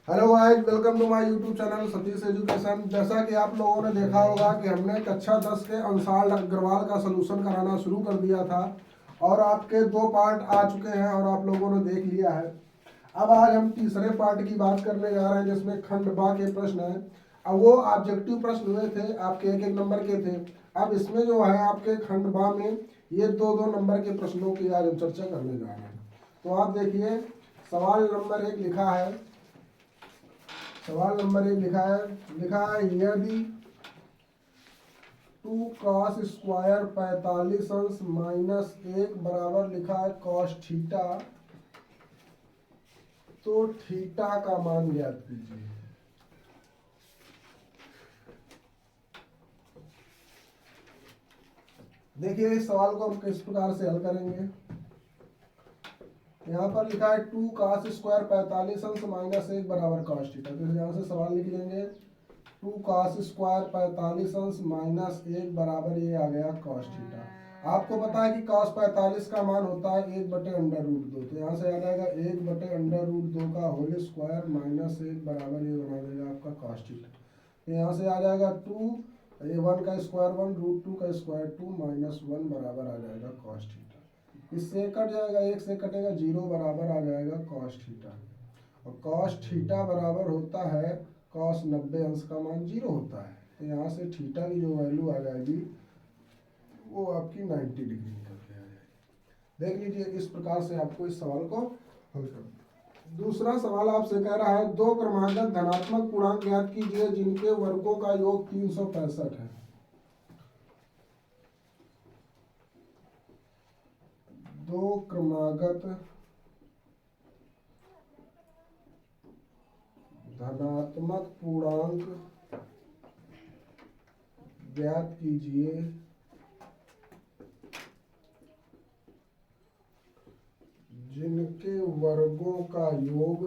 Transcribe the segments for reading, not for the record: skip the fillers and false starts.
Hello guys, welcome to my YouTube channel Satish education. जैसा कि आप लोगों ने देखा होगा कि हमने कक्षा 10 के अंशाल अग्रवाल का सलूशन कराना शुरू कर दिया था और आपके 2 पार्ट आ चुके हैं और आप लोगों ने देख लिया है। अब आज हम तीसरे पार्ट की बात करने जा रहे हैं जिसमें खंड बा के प्रश्न हैं। अब वो ऑब्जेक्टिव प्रश्न हुए थे, आपके 1-1 नंबर के थे। अब इसमें जो है आपके खंड बा में ये 2-2 नंबर के प्रश्नों की आज हम चर्चा करने जा रहे हैं। तो आप देखिए, सवाल नंबर 1 लिखा है। सवाल नंबर 1 लिखा है यदि 2 cos² 45 अंश -1 बराबर लिखा है cos थीटा, तो थीटा का मान ज्ञात कीजिए। देखिए इस सवाल को हम किस प्रकार से हल करेंगे। यहाँ पर लिखा है 2 cos² 45 अंश -1 बराबर cos थीटा। तो यहाँ से सवाल लिख लेंगे 2 cos² 45 अंश -1 बराबर ये आ गया cos थीटा। आपको पता है कि cos 45 का मान होता है 1/√2। तो यहाँ से आ जाएगा 1/√2 का होल स्क्वायर -1 बराबर ये बना देगा आपका cos थीटा। तो यहाँ से आ जाएगा 2, ये 1 का स्क्वायर 1, √2 का स्क्वायर 2 -1 बराबर आ जाएगा cos थीटा। इससे कट जाएगा, 1 से कटेगा 0 बराबर आ जाएगा cos थीटा। और cos थीटा बराबर होता है cos 90 अंश का मान 0 होता है। तो यहाँ से थीटा की जो वैल्यू आ जाएगी वो आपकी 90 डिग्री निकल के आ जाएगी। देख लीजिए इस प्रकार से आपको इस सवाल को हल करना। दूसरा सवाल आपसे कह रहा है 2 क्रमागत धनात्मक पूर्णांक ज्ञात कीजिए जिनके वर्गों का योग 365 है। 2 क्रमागत धनात्मक पूर्णांक ज्ञात कीजिए जिनके वर्गों का योग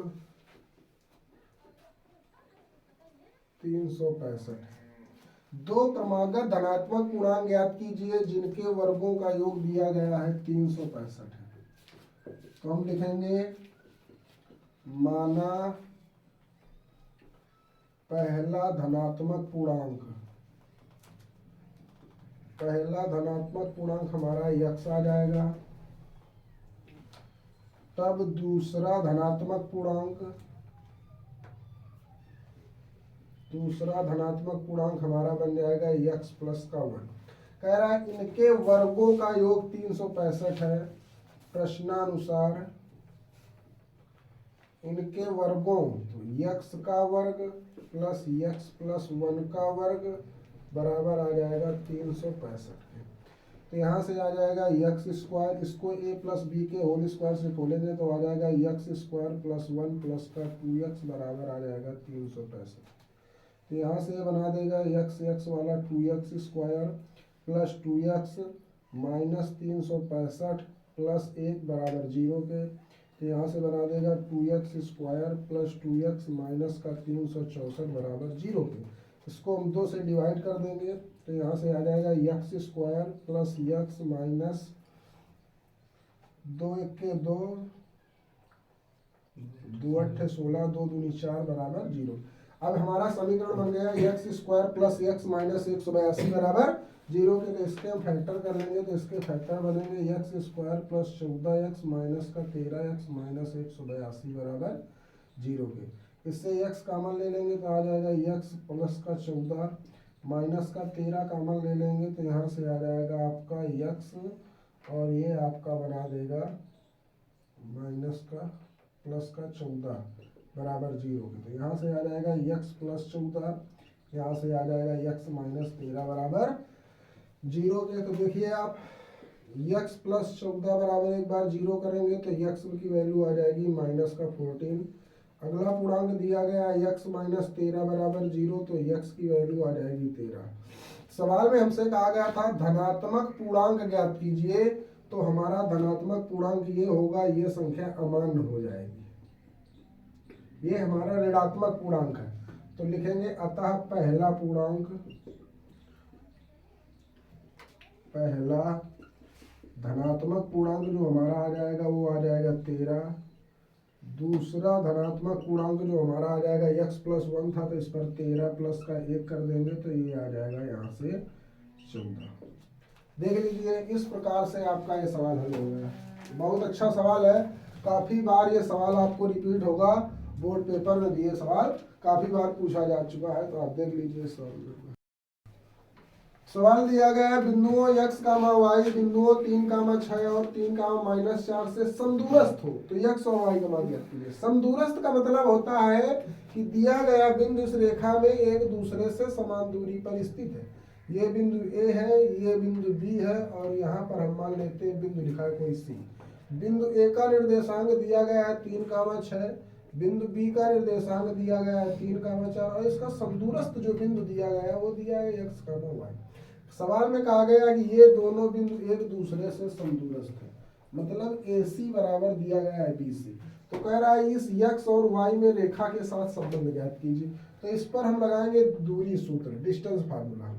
365 है। 2 क्रमागत धनात्मक पूर्णांक ज्ञात कीजिए जिनके वर्गों का योग दिया गया है 365 है। तो हम लिखेंगे माना पहला धनात्मक पूर्णांक, पहला धनात्मक पूर्णांक हमारा x आ जाएगा। तब दूसरा धनात्मक पूर्णांक, दूसरा धनात्मक पूर्णांक हमारा बन जाएगा x प्लस का 1। कह रहा है इनके वर्गों का योग 365 है। प्रश्नानुसार इनके वर्गों, तो x का वर्ग प्लस x प्लस 1 का वर्ग बराबर आ जाएगा 365 के। तो यहाँ से आ जाएगा x स्क्वायर, इसको a प्लस बी के होल स्क्वायर से खोलेंगे तो आ जाएगा x स्क्वायर प्लस 1 प्लस का 2x बराबर आ जाएगा 365। तो यहाँ से बना देगा x वाला 2x square plus 2x minus 365 plus 1 बराबर 0 के। तो यहाँ से बना देगा 2x square plus 2x minus का 364 बराबर 0 के। इसको हम 2 से डिवाइड कर देंगे तो यहाँ से आ जाएगा x square plus x minus 2 1 के 2, 2 8 16, 2 दूनी 4 बराबर 0। अब हमारा समीकरण बन गया x square plus x minus 182 बराबर 0 के। तो इसके हम फैक्टर कर लेंगे तो इसके फैक्टर बनेंगे x square plus 14x minus का 13x माइनस 182 बराबर 0 के। इससे x कॉमन ले लेंगे तो आ जाएगा x प्लस का 14 माइनस का 13 कॉमन ले लेंगे तो यहाँ से आ जाएगा आपका x और ये आपका बना देगा माइनस का प्लस का 14 बराबर 0 के। तो यहाँ से आ जाएगा x प्लस 14, यहाँ से आ जाएगा x माइनस 13 बराबर 0 के। तो देखिए आप x प्लस 14 बराबर एक बार 0 करेंगे तो x की वैल्यू आ जाएगी माइनस का 14। अगला पूर्णांक दिया गया x माइनस 13 बराबर 0, तो x की वैल्यू आ जाएगी 13। सवाल में हमसे कहा गया था धनात्मक पूर्णांक ज्ञात कीजिए, तो हमारा धनात्मक पूर्णांक ये होगा, ये संख्या अमान्य हो जाएगी, ये हमारा ऋणात्मक पूर्णांक है। तो लिखेंगे अतः पहला पूर्णांक, पहला धनात्मक पूर्णांक जो हमारा आ जाएगा वो आ जाएगा 13। दूसरा धनात्मक पूर्णांक जो हमारा आ जाएगा x प्लस 1 था, तो इस पर 13 प्लस का 1 कर देंगे तो ये आ जाएगा यहाँ से 14। देख लीजिए, इस प्रकार से आपका ये सवाल हल हो गया। बहुत अच्छा सवाल है, काफ़ी बार ये सवाल आपको रिपीट होगा, बोर्ड पेपर में भी ये सवाल काफ़ी बार पूछा जा चुका है, तो आप देख लीजिए। सवाल दिया गया है बिंदुओं x, y बिंदुओं 3, 6 और 3, -4 से समदूरस्थ हो तो x और y का मान ज्ञात कीजिए। समदूरस्थ का मतलब होता है कि दिया गया बिंदु इस रेखा में एक दूसरे से समान दूरी पर स्थित है। ये बिंदु A है, ये बिंदु B है, और यहाँ पर हम मान लेते हैं बिंदु लिखा है कोई C। बिंदु A का निर्देशांक दिया गया है 3, 6, बिंदु B का निर्देशांक दिया गया है 3, 4, और इसका समदूरस्थ जो बिंदु दिया गया है वो दिया है x, y। सवाल में कहा गया कि ये दोनों बिंदु एक दूसरे से समदूरस्थ है, मतलब AC बराबर दिया गया है BC। तो कह रहा है इस x और y में रेखा के साथ संबंध ज्ञात कीजिए। तो इस पर हम लगाएंगे दूरी सूत्र, डिस्टेंस फार्मूला।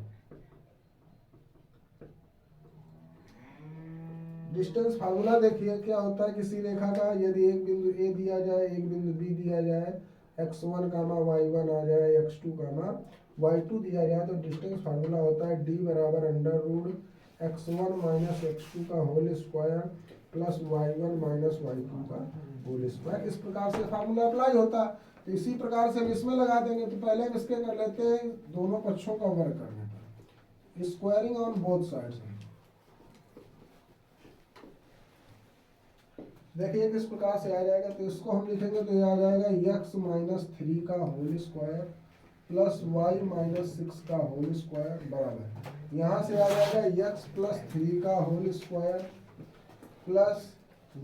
डिस्टेंस फार्मूला देखिए क्या होता है किसी रेखा का, यदि एक बिंदु A दिया जाए, एक बिंदु B दिया जाए, x1, y1 आ जाए, x2, y2 दिया जाए, तो डिस्टेंस फार्मूला होता है d बराबर √x1 माइनस x2 का whole square plus y1 minus y2 का होल स्क्वायर। इस प्रकार से फार्मूला अप्लाई होता है। तो इसी प्रकार से हम इसमें लगा देंगे। तो पहले हम इसके कर लेते हैं दोनों पक्षों का वर्ग करने पर, स्क्वायरिंग ऑन बोथ साइड्स। देखिए किस प्रकार से आ जाएगा। तो इसको हम लिखेंगे तो ये आ जाएगा x माइनस 3 का whole square plus y minus 6 का होल स्क्वायर बराबर, यहाँ से आ जाएगा x प्लस 3 का whole square plus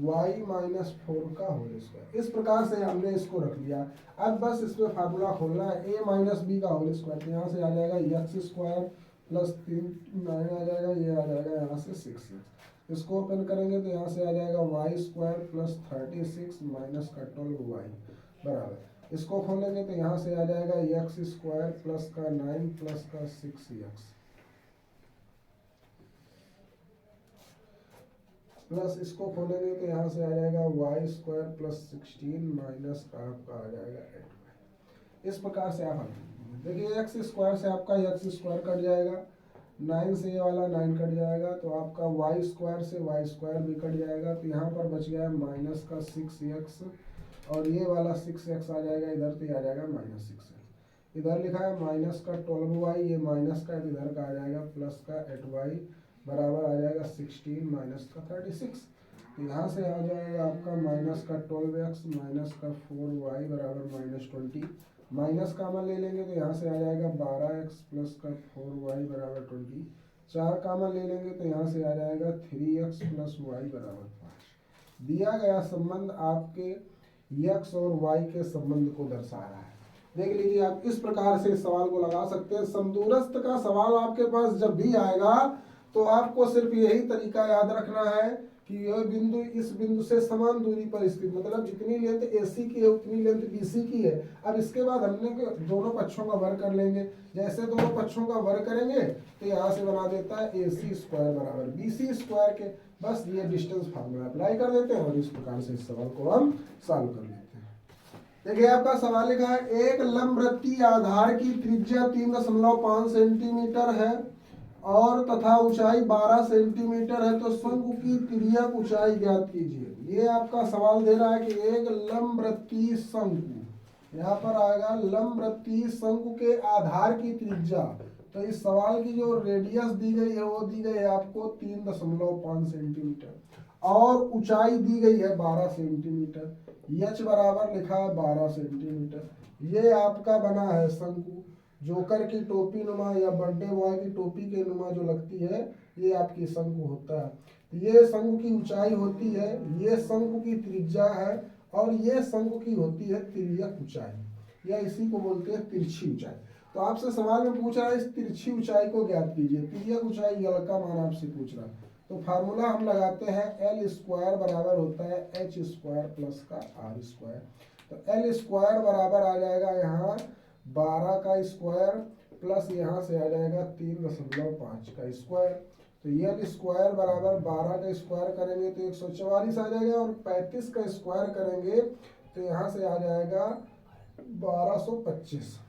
y minus 4 का होल स्क्वायर। इस प्रकार से हमने इसको रख लिया। अब बस इसमें फार्मूला खोलना है, a माइनस बी का होल स्क्वायर, तो यहाँ से आ जाएगा x स्क्वायर प्लस 3 9 आ जाएगा, ये आ जाएगा यहाँ से 6। इसको ओपन करेंगे तो यहाँ से आ जाएगा वाई स्क्वायर प्लस 36 माइनस का 12y बराबर। इसको खोलेंगे तो यहाँ से आ जाएगा एक्स स्क्वायर प्लस का 9 प्लस का 6x प्लस इसको खोलेंगे तो यहाँ से आ जाएगा वाई स्क्वायर प्लस 16 माइनस का आपका आ जाएगा 8y। इस प्रकार से आप देखिए एक्स स्क्वायर से आपका एक्स स्क्वायर कट जाएगा, 9 से ये वाला 9 कट जाएगा, तो आपका वाई स्क्वायर से वाई स्क्वायर भी कट जाएगा। तो यहाँ पर बच गया माइनस का 6x, और ये वाला 6x आ जाएगा इधर, तो ये आ जाएगा माइनस 6x। इधर लिखा है माइनस का 12y, ये माइनस का इधर का आ जाएगा प्लस का 8y बराबर आ जाएगा 16 माइनस का 36। तो यहाँ से आ जाएगा आपका माइनस का 12x माइनस का 4y बराबर माइनस 20। माइनस कामन ले लेंगे तो यहाँ से आ जाएगा 12x प्लस का 4y बराबर 20। 4 कामन ले लेंगे तो यहाँ से आ जाएगा 3x प्लस y बराबर 5। दिया गया संबंध आपके x और y के संबंध को दर्शा रहा है। देख लीजिए, आप इस प्रकार से इस सवाल को लगा सकते हैं। समदूरस्थ का सवाल आपके पास जब भी आएगा तो आपको सिर्फ यही तरीका याद रखना है कि यह बिंदु इस बिंदु से समान दूरी पर स्थित, मतलब जितनी लेंथ AC की है उतनी लेंथ BC की है। अब इसके बाद हमने दोनों पक्षों का वर्ग कर लेंगे। जैसे दोनों पक्षों का वर्ग करेंगे तो यहाँ से बना देता है AC स्क्वायर बराबर BC स्क्वायर के। बस ये डिस्टेंस फार्मूला अप्लाई कर देते हैं और इस प्रकार से इस सवाल को हम सॉल्व कर लेते हैं। देखिए आपका सवाल लिखा है, एक लंबवृत्तीय आधार की त्रिज्या 3.5 सेंटीमीटर है और तथा ऊंचाई 12 सेंटीमीटर है, तो शंकु की तिर्यक ऊंचाई ज्ञात कीजिए। ये आपका सवाल दे रहा है कि एक लंबवृत्तीय शंकु, यहाँ पर आएगा लंबवृत्तीय शंकु के आधार की त्रिज्या। तो इस सवाल की जो रेडियस दी गई है वो दी गई है आपको 3.5 सेंटीमीटर और ऊंचाई दी गई है 12 सेंटीमीटर। h बराबर लिखा है 12 सेंटीमीटर। ये आपका बना है शंकु, जोकर की टोपी नुमा या बर्थडे बॉय की टोपी के नुमा जो लगती है, ये आपकी शंकु होता है। ये शंकु की ऊंचाई होती है, ये शंकु की त्रिज्या है, और ये शंकु की होती है तिर्यक ऊंचाई, या इसी को बोलते हैं तिरछी ऊंचाई। तो आपसे सवाल में पूछ रहा है इस तिरछी ऊंचाई को ज्ञात कीजिए। तिर्यक ऊंचाई यल का मान आपसे पूछ रहा है। तो फार्मूला हम लगाते हैं, एल स्क्वायर बराबर होता है एच स्क्वायर प्लस का आर स्क्वायर। तो एल स्क्वायर बराबर आ जाएगा यहाँ 12 का स्क्वायर प्लस यहाँ से आ जाएगा 3.5 का स्क्वायर। तो एल स्क्वायर बराबर 12 का स्क्वायर करेंगे तो 144 आ जाएगा, और 35 का स्क्वायर करेंगे तो यहाँ से आ जाएगा 1225।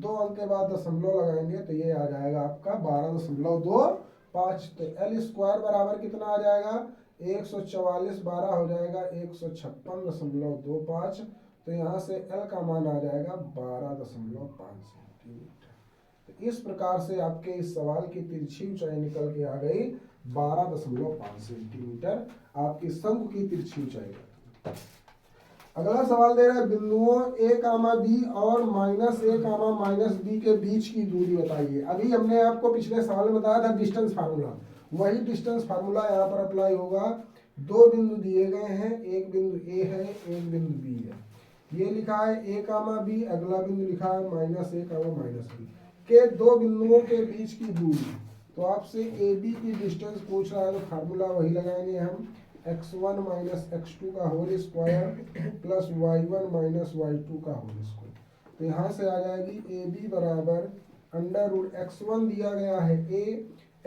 2 अंक के बाद दशमलव लगाएंगे तो ये आ जाएगा आपका 12.25। तो एल स्क्वायर बराबर कितना आ जाएगा 144, 12 हो जाएगा 156.25। तो यहाँ से एल का मान आ जाएगा 12.5 सेंटीमीटर। तो इस प्रकार से आपके इस सवाल की तिरछी ऊंचाई निकल के आ गई 12.5 सेंटीमीटर, आपकी शंकु की तिरछी ऊंचाई। अगला सवाल दे रहा है बिंदुओं ए कामा बी और -a कामा -b के बीच की दूरी बताइए। अभी हमने आपको पिछले सवाल में बताया था डिस्टेंस फार्मूला, वही डिस्टेंस फार्मूला यहाँ पर अप्लाई होगा। 2 बिंदु दिए गए हैं, एक बिंदु ए है, एक बिंदु बी है। ये लिखा है a कामा b, अगला बिंदु लिखा है -a कामा -b के 2 बिंदुओं के बीच की दूरी। तो आपसे ए बी की डिस्टेंस पूछ रहा है तो फार्मूला वही लगाएंगे हम, x1 माइनस x2 का whole square plus y1 minus y2 का होल स्क्वायर। तो यहाँ से आ जाएगी ए बी बराबर √x1 दिया गया है a,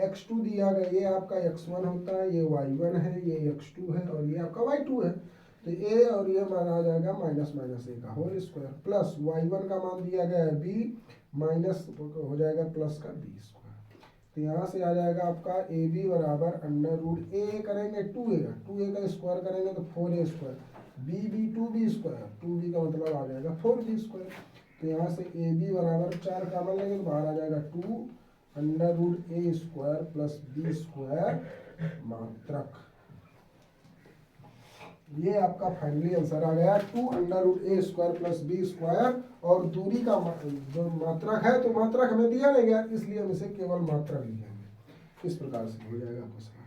x2 दिया गया, ये आपका x1 होता है, ये y1 है, ये x2 है और ये आपका y2 है। तो a और ये मान आ जाएगा -a का होल स्क्वायर प्लस y1 का मान दिया गया है b, माइनस हो जाएगा प्लस का b स्क्वायर। तो यहाँ से आ जाएगा आपका ए बी बराबर √a करेंगे 2a का स्क्वायर करेंगे तो 4a square, b 2b square, 2b का मतलब आ जाएगा 4b स्क्वायर। तो यहाँ से ए बी बराबर 4 कॉमन लेंगे तो बाहर आ जाएगा 2 √a square plus b square मात्रक। ये आपका फाइनली आंसर आ गया 2 √a square plus b square. और दूरी का जो मात्रक है, तो मात्रक हमें दिया नहीं गया इसलिए हम इसे केवल मात्रक लिखेंगे। इस प्रकार से हो जाएगा आपका सवाल।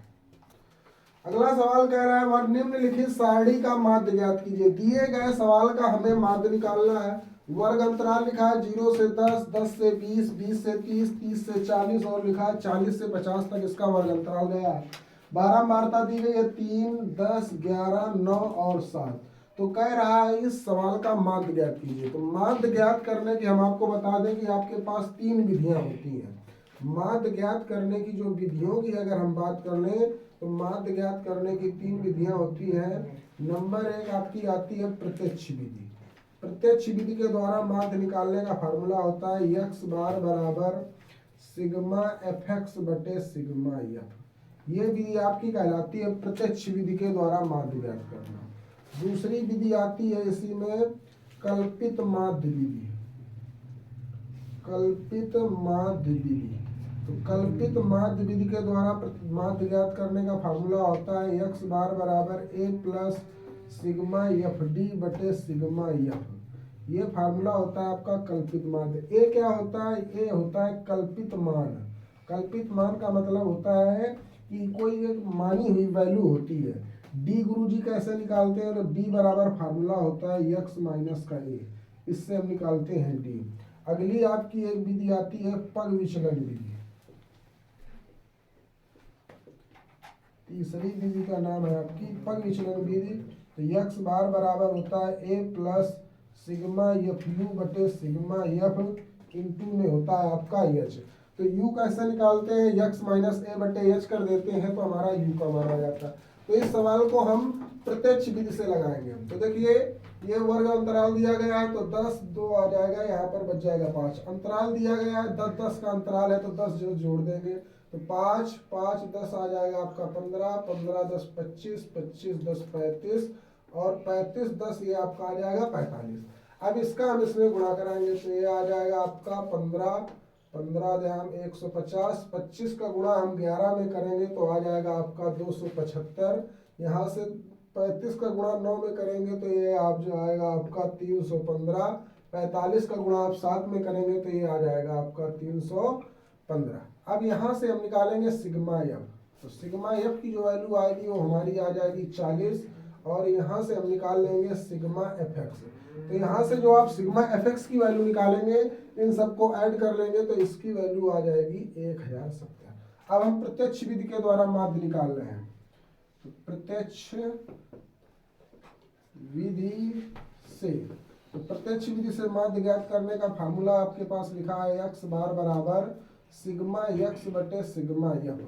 अगला सवाल कह रहा है वह निम्नलिखित सारणी का माध्य ज्ञात कीजिए। दिए गए सवाल का हमें माध्य निकालना है। वर्ग अंतराल लिखा है 0 से 10, 10 से 20, 20 से 30, 30 से 40 और लिखा है 40 से 50 तक इसका वर्ग अंतराल गया है। बारंबारता दी गई है 3, 10, 11, 9 और 7। तो कह रहा है इस सवाल का माध्य ज्ञात कीजिए। तो माध्य ज्ञात करने की हम आपको बता दें कि आपके पास 3 विधियां होती हैं। माध्य ज्ञात करने की जो विधियों की अगर हम बात कर लें तो माध्य ज्ञात करने की 3 विधियां होती हैं। नंबर 1 आपकी आती है प्रत्यक्ष विधि। प्रत्यक्ष विधि के द्वारा माध्य निकालने का फार्मूला होता है x बार बराबर सिग्मा fx बटे सिग्मा f। ये विधि आपकी कहलाती है प्रत्यक्ष विधि के द्वारा माध्य ज्ञात करना। दूसरी विधि आती है इसी में कल्पित माध्य विधि। कल्पित माध्य विधि, तो कल्पित माध्य विधि के द्वारा माध्य ज्ञात करने का फार्मूला होता है x बार बराबर a plus sigma F D बटे सिग्मा एफ। ये फार्मूला होता है आपका कल्पित माध्य। a क्या होता है? a होता है कल्पित मान। कल्पित मान का मतलब होता है कि कोई एक मानी हुई वैल्यू होती है। डी गुरुजी कैसे निकालते हैं? तो डी बराबर फार्मूला होता है x माइनस का a, इससे हम निकालते हैं डी। अगली आपकी एक विधि आती है पग विचलन विधि। तीसरी विधि का नाम है आपकी पग विचलन विधि। तो x बार बराबर होता है a plus sigma F you बटे सिग्मा एफ इंटू में होता है आपका h। तो u कैसे निकालते हैं? x माइनस a बटे h कर देते हैं तो हमारा u का मान आ जाता है। तो इस सवाल को हम प्रत्यक्ष विधि से लगाएंगे। तो देखिए ये वर्ग अंतराल दिया गया है तो 10, 2 आ जाएगा, यहाँ पर बच जाएगा 5। अंतराल दिया गया है 10, 10 का अंतराल है तो 10 जो जोड़ देंगे तो 5, 5, 10 आ जाएगा आपका 15, 15, 10, 25, 25, 10, 35 और 35, 10 ये आपका आ जाएगा 45। अब इसका हम इसमें गुणा कराएंगे तो ये आ जाएगा आपका 15, 15 ध्यान 150, 25 का गुणा हम 11 में करेंगे तो आ जाएगा आपका 275। यहाँ से 35 का गुणा 9 में करेंगे तो ये आप जो आएगा आपका 315। 45 का गुणा आप 7 में करेंगे तो ये आ जाएगा आपका 315। अब यहाँ से हम निकालेंगे सिग्मा एफ। तो सिग्मा एफ की जो वैल्यू आएगी वो हमारी आ जाएगी 40 और यहाँ से हम निकाल लेंगे सिग्मा एफ एक्स। तो यहाँ से जो आप सिग्मा एफ एक्स की वैल्यू निकालेंगे इन सबको ऐड कर लेंगे तो इसकी वैल्यू आ जाएगी 1070। अब हम प्रत्यक्ष विधि के द्वारा माध्य निकाल रहे हैं। तो प्रत्यक्ष विधि से, तो प्रत्यक्ष विधि से माध्य ज्ञात करने का फार्मूला आपके पास लिखा है x बार बराबर सिग्मा x बटे सिग्मा एफ।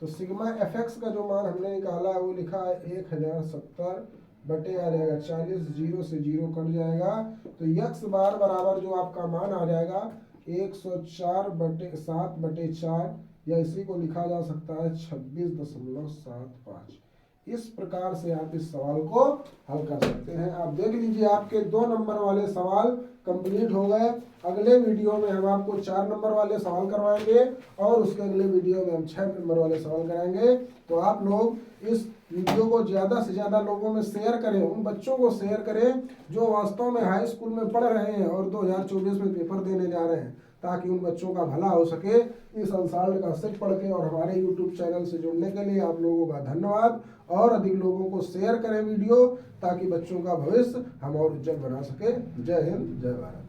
तो सिग्मा एफ एक्स का जो मान हमने निकाला है वो लिखा है 1070 बटे आ जाएगा 40, 0 से 0 कट जाएगा, तो x बार बराबर जो आपका मान आ जाएगा 104/7/4, या इसी को लिखा जा सकता है 26.75। इस प्रकार से आप इस सवाल को हल कर सकते हैं। आप देख लीजिए आपके 2 नंबर वाले सवाल कंप्लीट हो गए। अगले वीडियो में हम आपको 4 नंबर वाले सवाल करवाएंगे और उसके अगले वीडियो में हम 6 नंबर वाले सवाल कराएंगे। तो आप लोग इस वीडियो को ज़्यादा से ज़्यादा लोगों में शेयर करें, उन बच्चों को शेयर करें जो वास्तव में हाई स्कूल में पढ़ रहे हैं और 2024 में पेपर देने जा रहे हैं, ताकि उन बच्चों का भला हो सके। इस अनसाल्ड का सेट पढ़ के और हमारे यूट्यूब चैनल से जुड़ने के लिए आप लोगों का धन्यवाद। और अधिक लोगों को शेयर करें वीडियो, ताकि बच्चों का भविष्य हम और उज्जवल बना सके। जय हिंद, जय भारत।